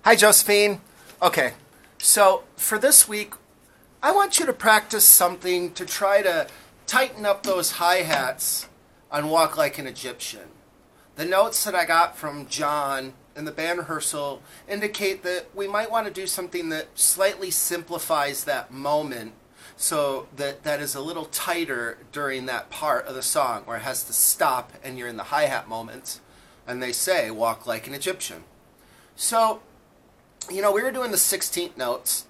Hi, Josephine. Okay, so for this week, I want you to practice something to try to tighten up those hi-hats on Walk Like an Egyptian. The notes that I got from John in the band rehearsal indicate that we might want to do something that slightly simplifies that moment so that is a little tighter during that part of the song where it has to stop and you're in the hi-hat moments and they say, walk like an Egyptian. So, we were doing the 16th notes,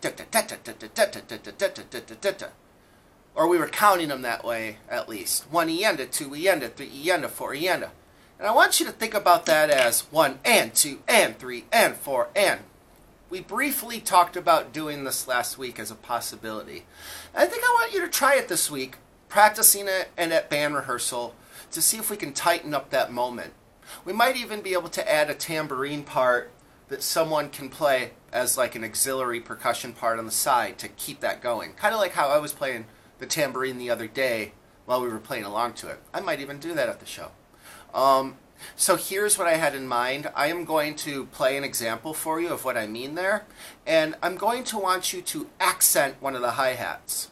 or we were counting them that way at least. 1 ienda, 2 ienda, 3 ienda, 4 ienda. And I want you to think about that as 1 and 2 and 3 and 4 and. We briefly talked about doing this last week as a possibility. I think I want you to try it this week, practicing it and at band rehearsal to see if we can tighten up that moment. We might even be able to add a tambourine part that someone can play as like an auxiliary percussion part on the side to keep that going. Kind of like how I was playing the tambourine the other day while we were playing along to it. I might even do that at the show. So here's what I had in mind. I am going to play an example for you of what I mean there, and I'm going to want you to accent one of the hi-hats.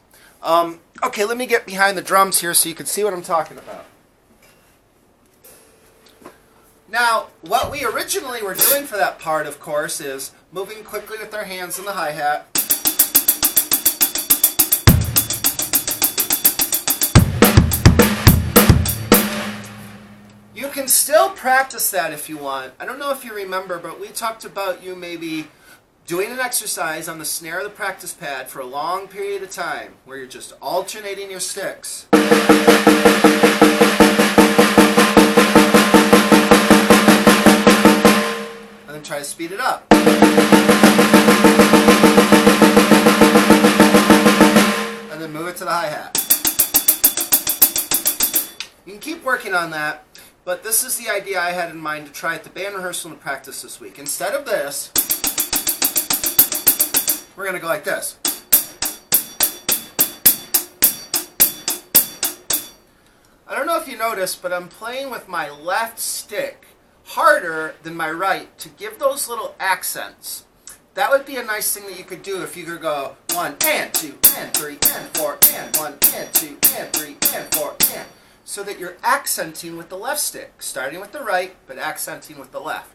Okay, let me get behind the drums here so you can see what I'm talking about. Now, what we originally were doing for that part, of course, is moving quickly with our hands in the hi-hat. You can still practice that if you want. I don't know if you remember, but we talked about you maybe doing an exercise on the snare of the practice pad for a long period of time where you're just alternating your sticks. And then try to speed it up. And then move it to the hi-hat. You can keep working on that. But this is the idea I had in mind to try at the band rehearsal and practice this week. Instead of this, we're going to go like this. I don't know if you noticed, but I'm playing with my left stick harder than my right to give those little accents. That would be a nice thing that you could do if you could go 1 and 2 and 3 and 4 and 1 and 2 and 3 and 4 and. So that you're accenting with the left stick, starting with the right, but accenting with the left.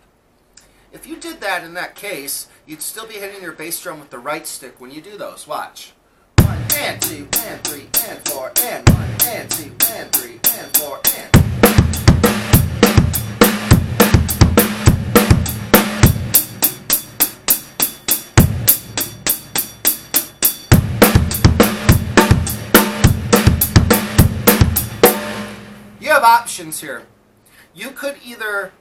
If you did that in that case, you'd still be hitting your bass drum with the right stick when you do those. Watch. 1 and 2 and 3 and 4 and 1 and 2 and 3 and 4 and. You have options here. You could either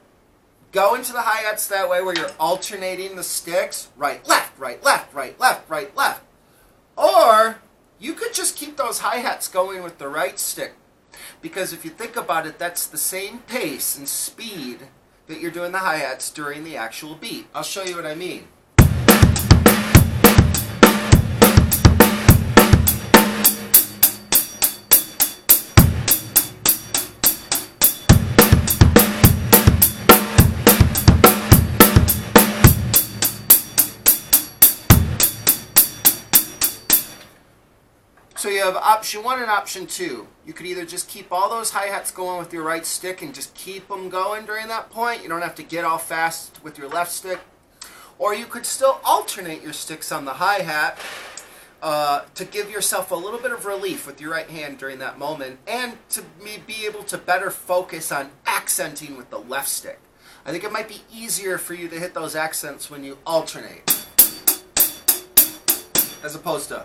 go into the hi-hats that way where you're alternating the sticks, right, left, right, left, right, left, right, left. Or you could just keep those hi-hats going with the right stick. Because if you think about it, that's the same pace and speed that you're doing the hi-hats during the actual beat. I'll show you what I mean. So you have option 1 and option 2. You could either just keep all those hi-hats going with your right stick and just keep them going during that point. You don't have to get all fast with your left stick. Or you could still alternate your sticks on the hi-hat to give yourself a little bit of relief with your right hand during that moment and to be able to better focus on accenting with the left stick. I think it might be easier for you to hit those accents when you alternate as opposed to...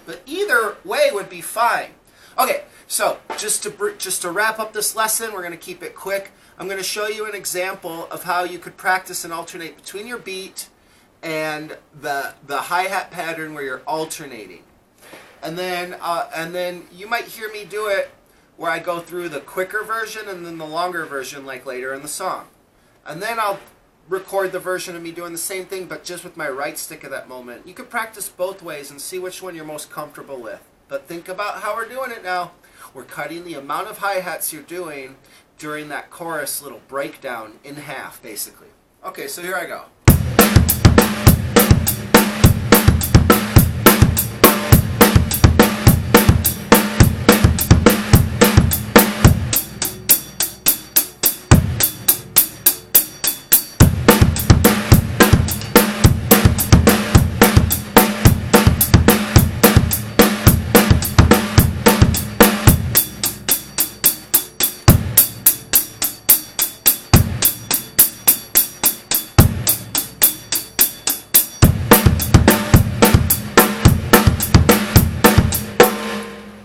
But either way would be fine. Okay, so just to wrap up this lesson, we're going to keep it quick. I'm going to show you an example of how you could practice and alternate between your beat and the hi-hat pattern where you're alternating. And then you might hear me do it where I go through the quicker version and then the longer version like later in the song. And then I'll record the version of me doing the same thing but just with my right stick at that moment. You could practice both ways and see which one you're most comfortable with. But think about how we're doing it now. We're cutting the amount of hi-hats you're doing during that chorus little breakdown in half, basically. Okay, so here I go.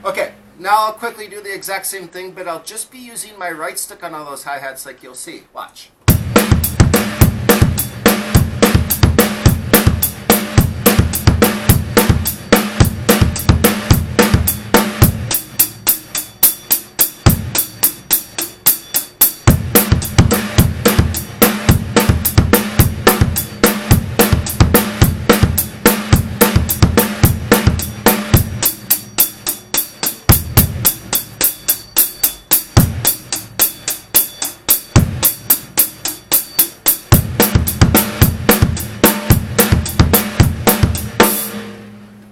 Okay, now I'll quickly do the exact same thing, but I'll just be using my right stick on all those hi-hats like you'll see. Watch.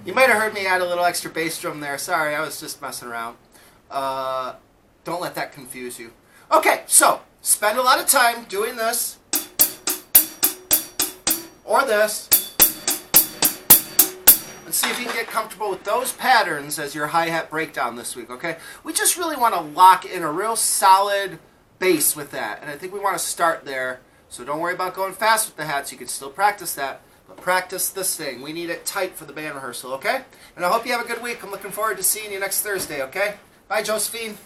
You might have heard me add a little extra bass drum there. Sorry, I was just messing around. Don't let that confuse you. Okay, so spend a lot of time doing this or this and see if you can get comfortable with those patterns as your hi-hat breakdown this week, okay? We just really want to lock in a real solid bass with that, and I think we want to start there. So don't worry about going fast with the hats. You can still practice that. Practice this thing. We need it tight for the band rehearsal, okay? And I hope you have a good week. I'm looking forward to seeing you next Thursday, okay? Bye, Josephine.